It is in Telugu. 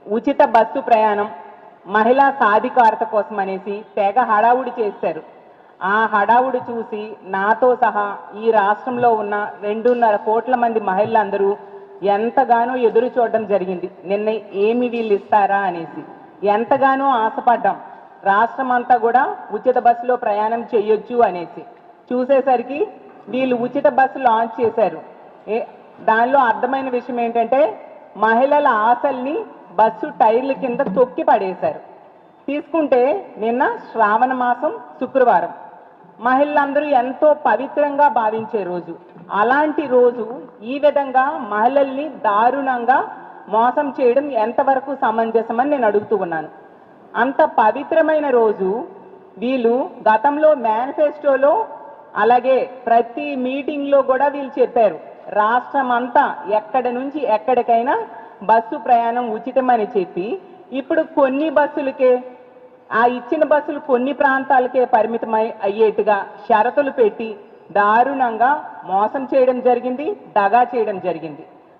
ఉచిత బస్సు ప్రయాణం, మహిళా సాధికారత కోసం అనేసి తెగ హడావుడి చేశారు. ఆ హడావుడి చూసి నాతో సహా ఈ రాష్ట్రంలో ఉన్న 2.5 కోట్ల మంది మహిళలందరూ ఎంతగానో ఎదురు చూడడం జరిగింది. నిన్న ఏమి వీళ్ళు ఇస్తారా అనేసి ఎంతగానో ఆశపడ్డాం. రాష్ట్రం అంతా కూడా ఉచిత బస్సులో ప్రయాణం చేయొచ్చు అనేసి చూసేసరికి వీళ్ళు ఉచిత బస్సు లాంచ్ చేశారు. దానిలో అర్థమైన విషయం ఏంటంటే మహిళల ఆశల్ని బస్సు టైర్ల కింద తొక్కి పడేశారు. తీసుకుంటే నిన్న శ్రావణ మాసం శుక్రవారం, మహిళలందరూ ఎంతో పవిత్రంగా భావించే రోజు. అలాంటి రోజు ఈ విధంగా మహిళల్ని దారుణంగా మోసం చేయడం ఎంతవరకు సమంజసమని నేను అడుగుతూ ఉన్నాను. అంత పవిత్రమైన రోజు వీళ్ళు గతంలో మేనిఫెస్టోలో అలాగే ప్రతి మీటింగ్లో కూడా వీళ్ళు చెప్పారు, రాష్ట్రం అంతా ఎక్కడి నుంచి ఎక్కడికైనా బస్సు ప్రయాణం ఉచితమని చెప్పి ఇప్పుడు కొన్ని బస్సులకే, ఆ ఇచ్చిన బస్సులు కొన్ని ప్రాంతాలకే పరిమితమై అయ్యేట్టుగా షరతులు పెట్టి దారుణంగా మోసం చేయడం జరిగింది, దగా చేయడం జరిగింది.